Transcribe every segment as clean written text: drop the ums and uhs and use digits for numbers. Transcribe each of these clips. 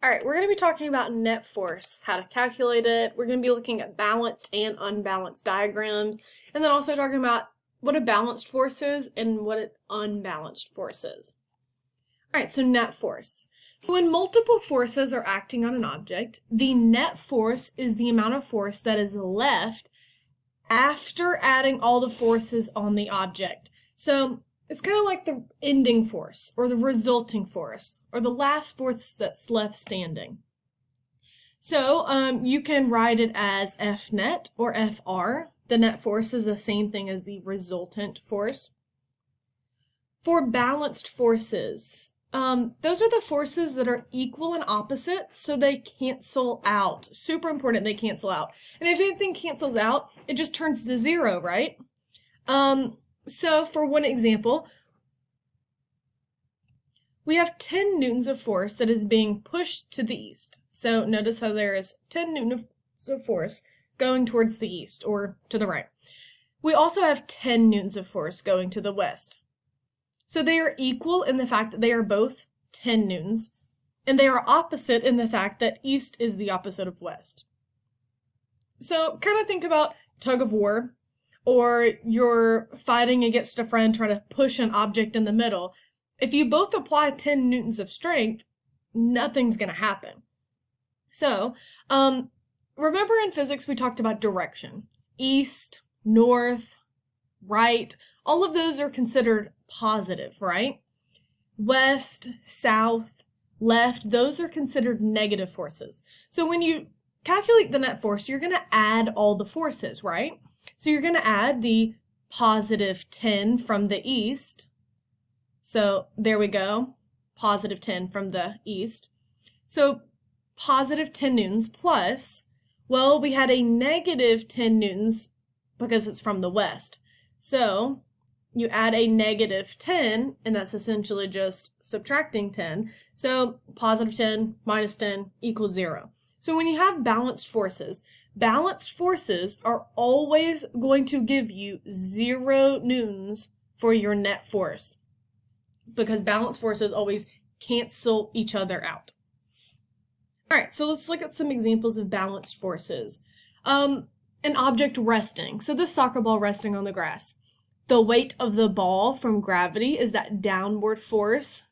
All right, we're going to be talking about net force, how to calculate it. We're going to be looking at balanced and unbalanced diagrams, and then also talking about what a balanced force is and what an unbalanced force is. All right, so net force. So when multiple forces are acting on an object, the net force is the amount of force that is left after adding all the forces on the object. So it's kind of like the ending force or the resulting force or the last force that's left standing. So you can write it as F net or FR. The net force is the same thing as the resultant force. For balanced forces, those are the forces that are equal and opposite, so they cancel out. Super important, they cancel out. And if anything cancels out, it just turns to zero, right? So for one example, we have 10 newtons of force that is being pushed to the east. So notice how there is 10 newtons of force going towards the east or to the right. We also have 10 newtons of force going to the west. So they are equal in the fact that they are both 10 newtons, and they are opposite in the fact that east is the opposite of west. So kind of think about tug of war, or you're fighting against a friend trying to push an object in the middle. If you both apply 10 newtons of strength, nothing's going to happen. So, remember in physics we talked about direction. East, north, right, all of those are considered positive, right? West, south, left, those are considered negative forces. So when you calculate the net force, you're going to add all the forces, right? So you're going to add the positive 10 from the east. So there we go, positive 10 from the east. So positive 10 newtons plus, well, we had a negative 10 newtons because it's from the west. So you add a negative 10, and that's essentially just subtracting 10. So positive 10 minus 10 equals 0. So when you have balanced forces are always going to give you 0 newtons for your net force, because balanced forces always cancel each other out. All right, so let's look at some examples of balanced forces. An object resting. So this soccer ball resting on the grass. The weight of the ball from gravity is that downward force.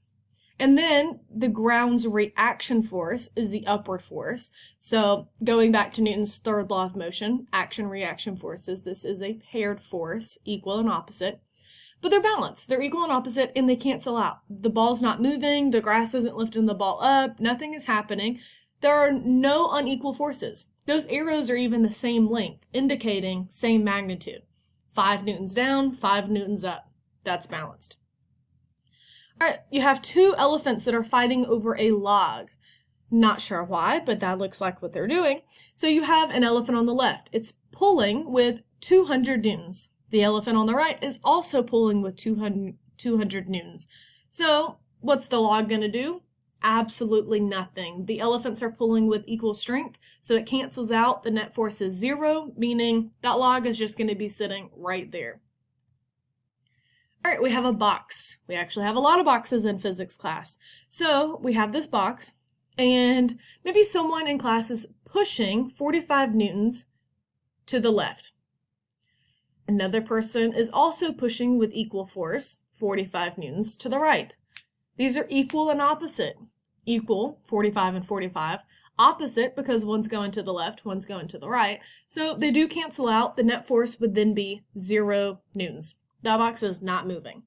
And then the ground's reaction force is the upward force. So going back to Newton's third law of motion, action-reaction forces, this is a paired force, equal and opposite. But they're balanced. They're equal and opposite, and they cancel out. The ball's not moving, the grass isn't lifting the ball up, nothing is happening. There are no unequal forces. Those arrows are even the same length, indicating same magnitude. 5 newtons down, 5 newtons up. That's balanced. All right, you have 2 elephants that are fighting over a log. Not sure why, but that looks like what they're doing. So you have an elephant on the left. It's pulling with 200 newtons. The elephant on the right is also pulling with 200 newtons. So what's the log going to do? Absolutely nothing. The elephants are pulling with equal strength, so it cancels out. The net force is 0, meaning that log is just going to be sitting right there. All right, we have a box. We actually have a lot of boxes in physics class. So we have this box, and maybe someone in class is pushing 45 newtons to the left. Another person is also pushing with equal force, 45 newtons, to the right. These are equal and opposite. Equal, 45 and 45. Opposite, because one's going to the left, one's going to the right. So they do cancel out. The net force would then be 0 newtons. That box is not moving.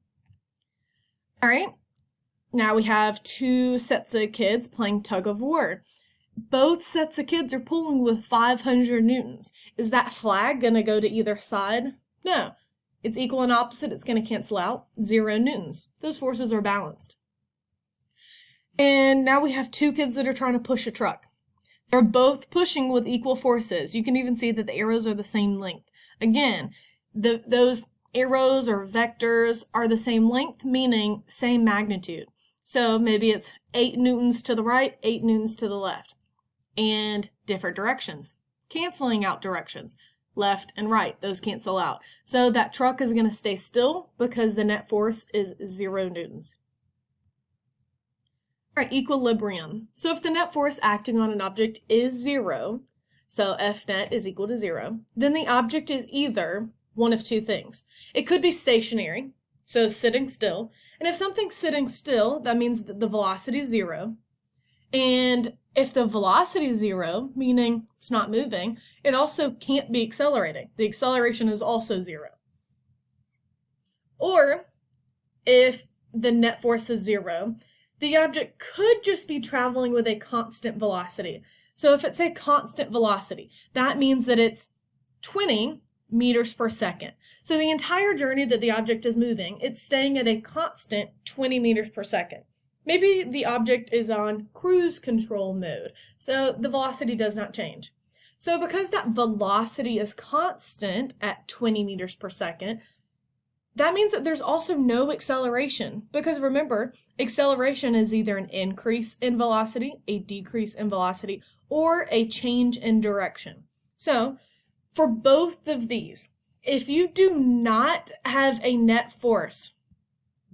All right, now we have 2 sets of kids playing tug of war. Both sets of kids are pulling with 500 newtons. Is that flag going to go to either side? No. It's equal and opposite. It's going to cancel out. 0 newtons. Those forces are balanced. And now we have 2 kids that are trying to push a truck. They're both pushing with equal forces. You can even see that the arrows are the same length. Again, those arrows or vectors are the same length, meaning same magnitude. So maybe it's 8 newtons to the right, 8 newtons to the left. And different directions. Canceling out directions. Left and right, those cancel out. So that truck is going to stay still because the net force is 0 newtons. All right, equilibrium. So if the net force acting on an object is 0, so F net is equal to 0, then the object is either one of two things. It could be stationary, so sitting still, and if something's sitting still, that means that the velocity is 0. And if the velocity is 0, meaning it's not moving, it also can't be accelerating. The acceleration is also 0. Or if the net force is 0, the object could just be traveling with a constant velocity. So if it's a constant velocity, that means that it's 20 meters per second. So the entire journey that the object is moving, it's staying at a constant 20 meters per second. Maybe the object is on cruise control mode, so the velocity does not change. So because that velocity is constant at 20 meters per second, that means that there's also no acceleration, because remember, acceleration is either an increase in velocity, a decrease in velocity, or a change in direction. So for both of these, if you do not have a net force,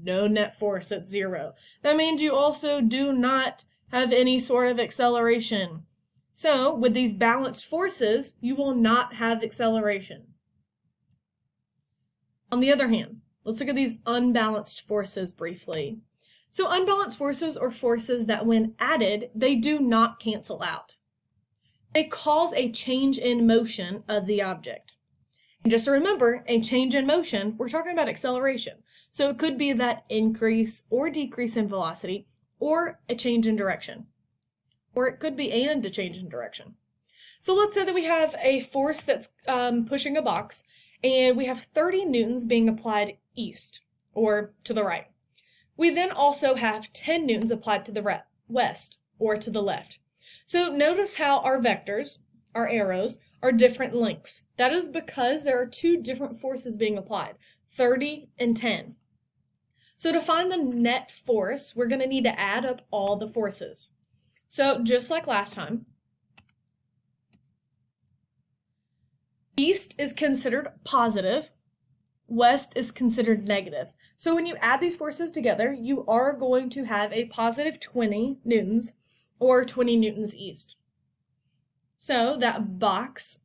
no net force at 0, that means you also do not have any sort of acceleration. So with these balanced forces, you will not have acceleration. On the other hand, let's look at these unbalanced forces briefly. So unbalanced forces are forces that when added, they do not cancel out. They cause a change in motion of the object. And just to remember, a change in motion, we're talking about acceleration. So it could be that increase or decrease in velocity, or a change in direction. Or it could be and a change in direction. So let's say that we have a force that's pushing a box, and we have 30 newtons being applied east, or to the right. We then also have 10 newtons applied to the west, or to the left. So notice how our vectors, our arrows, are different lengths. That is because there are two different forces being applied, 30 and 10. So to find the net force, we're going to need to add up all the forces. So just like last time, east is considered positive, west is considered negative. So when you add these forces together, you are going to have a positive 20 newtons, or 20 newtons east. So that box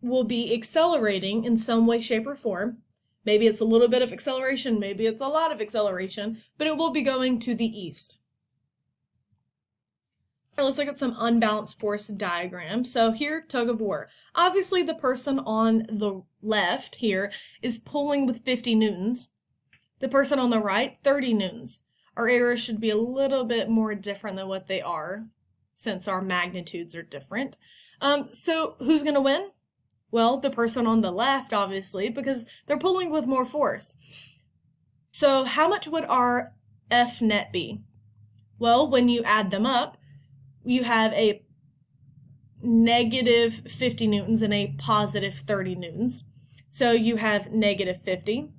will be accelerating in some way, shape, or form. Maybe it's a little bit of acceleration, maybe it's a lot of acceleration, but it will be going to the east. All right, let's look at some unbalanced force diagrams. So here, tug of war. Obviously, the person on the left here is pulling with 50 newtons. The person on the right, 30 newtons. Our arrows should be a little bit more different than what they are, since our magnitudes are different. So who's going to win? Well, the person on the left, obviously, because they're pulling with more force. So how much would our F net be? Well, when you add them up, you have a negative 50 newtons and a positive 30 newtons. So you have negative 50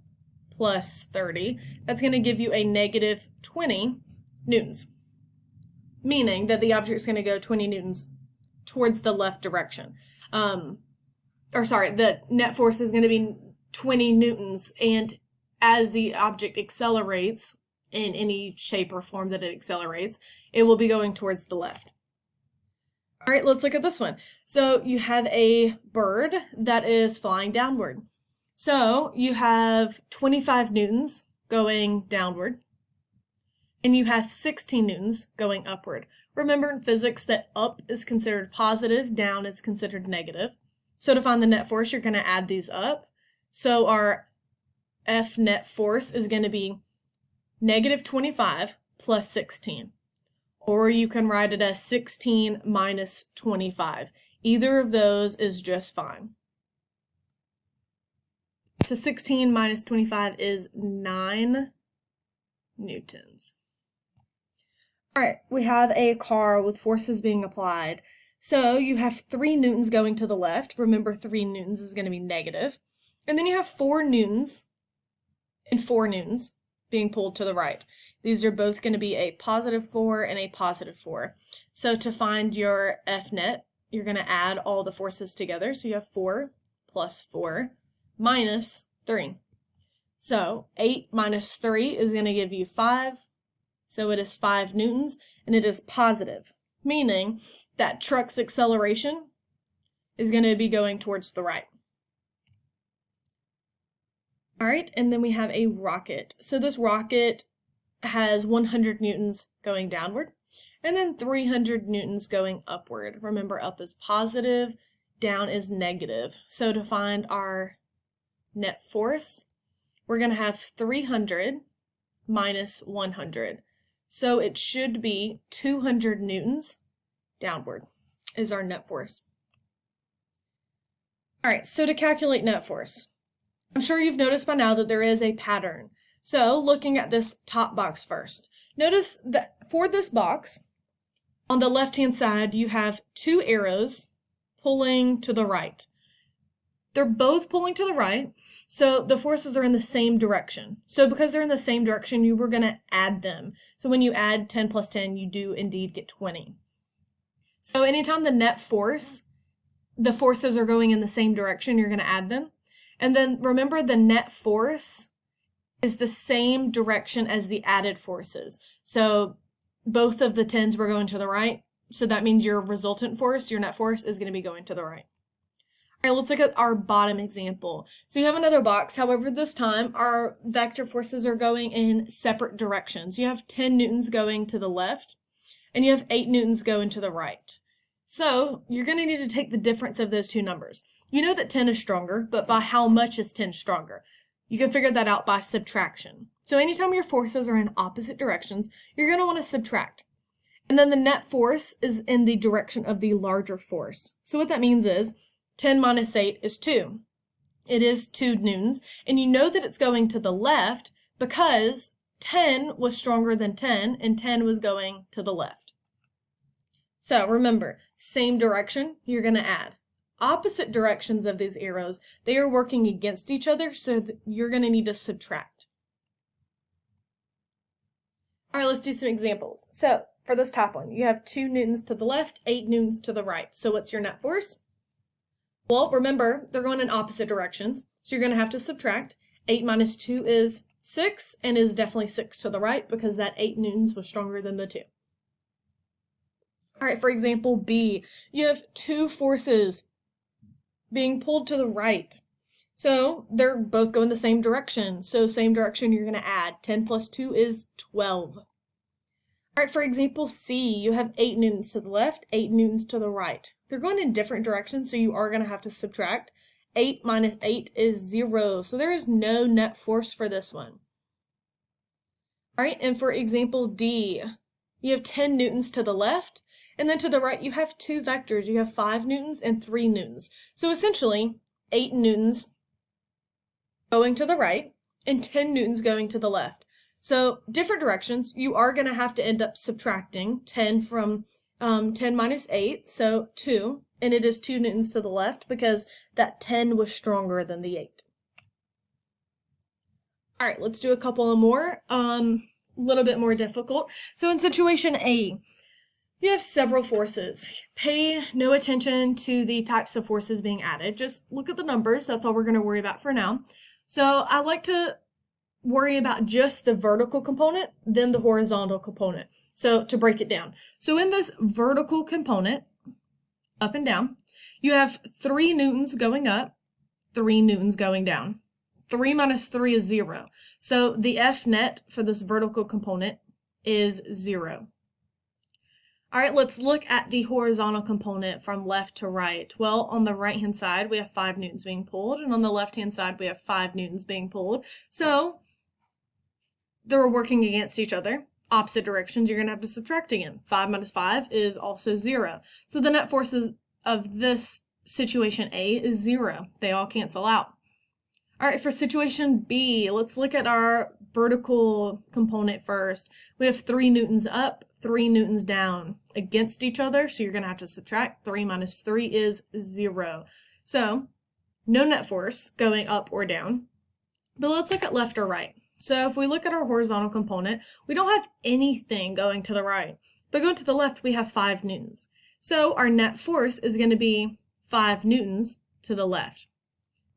plus 30. That's going to give you a negative 20 newtons, meaning that the object is going to go 20 newtons towards the left direction. The net force is going to be 20 newtons, and as the object accelerates in any shape or form that it accelerates, it will be going towards the left. All right, let's look at this one. So you have a bird that is flying downward. So you have 25 newtons going downward, and you have 16 newtons going upward. Remember in physics that up is considered positive, down is considered negative. So to find the net force, you're going to add these up. So our F net force is going to be negative 25 plus 16. Or you can write it as 16 minus 25. Either of those is just fine. So 16 minus 25 is 9 newtons. All right, we have a car with forces being applied. So you have 3 newtons going to the left. Remember, 3 newtons is going to be negative. And then you have 4 newtons and 4 newtons being pulled to the right. These are both going to be a positive 4 and a positive 4. So to find your F net, you're going to add all the forces together. So you have 4 plus 4 minus 3. So 8 minus 3 is going to give you 5. So it is 5 newtons, and it is positive, meaning that truck's acceleration is going to be going towards the right. All right, and then we have a rocket. So this rocket has 100 newtons going downward, and then 300 newtons going upward. Remember, up is positive, down is negative. So to find our net force, we're going to have 300 minus 100. So it should be 200 newtons downward is our net force. All right, so to calculate net force, I'm sure you've noticed by now that there is a pattern. So looking at this top box first, notice that for this box, on the left-hand side, you have 2 arrows pulling to the right. They're both pulling to the right, so the forces are in the same direction. So because they're in the same direction, you were going to add them. So when you add 10 plus 10, you do indeed get 20. So anytime the net force, the forces are going in the same direction, you're going to add them. And then remember, the net force is the same direction as the added forces. So both of the 10s were going to the right. So that means your resultant force, your net force, is going to be going to the right. All right, let's look at our bottom example. So you have another box. However, this time our vector forces are going in separate directions. You have 10 newtons going to the left, and you have 8 newtons going to the right. So you're going to need to take the difference of those two numbers. You know that 10 is stronger, but by how much is 10 stronger? You can figure that out by subtraction. So anytime your forces are in opposite directions, you're going to want to subtract. And then the net force is in the direction of the larger force. So what that means is 10 minus 8 is 2. It is 2 newtons, and you know that it's going to the left because 10 was stronger than 10, and 10 was going to the left. So remember, same direction, you're going to add. Opposite directions of these arrows, they are working against each other, so you're going to need to subtract. All right, let's do some examples. So for this top one, you have 2 newtons to the left, 8 newtons to the right. So what's your net force? Well, remember, they're going in opposite directions, so you're going to have to subtract. 8 minus 2 is 6, and is definitely 6 to the right because that 8 newtons was stronger than the 2. All right, for example, B, you have 2 forces being pulled to the right. So they're both going the same direction. So same direction, you're going to add. 10 plus 2 is 12. All right, for example, C, you have 8 newtons to the left, 8 newtons to the right. They're going in different directions, so you are going to have to subtract. 8 minus 8 is 0. So there is no net force for this one. All right, and for example, D, you have 10 newtons to the left, and then to the right, you have 2 vectors. You have 5 newtons and 3 newtons. So essentially, 8 newtons going to the right and 10 newtons going to the left. So different directions, you are going to have to end up subtracting 10 from 10 minus 8, so 2, and it is 2 newtons to the left because that 10 was stronger than the 8. All right, let's do a couple more, little bit more difficult. So in situation A, you have several forces. Pay no attention to the types of forces being added. Just look at the numbers. That's all we're going to worry about for now. So I like to worry about just the vertical component, then the horizontal component. So to break it down. So in this vertical component, up and down, you have 3 newtons going up, 3 newtons going down. 3 minus 3 is 0. So the F net for this vertical component is 0. All right, let's look at the horizontal component from left to right. Well, on the right-hand side, we have 5 newtons being pulled, and on the left-hand side, we have 5 newtons being pulled. So they're working against each other. Opposite directions, you're going to have to subtract again. 5 minus 5 is also 0. So the net forces of this situation A is 0. They all cancel out. All right, for situation B, let's look at our vertical component first. We have 3 newtons up, 3 newtons down against each other, so you're going to have to subtract. 3 minus 3 is 0. So no net force going up or down. But let's look at left or right. So if we look at our horizontal component, we don't have anything going to the right. But going to the left, we have 5 newtons. So our net force is going to be 5 newtons to the left,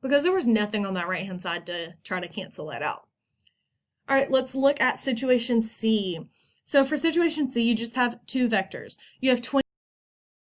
because there was nothing on that right-hand side to try to cancel that out. All right, let's look at situation C. So for situation C, you just have two vectors. You have 20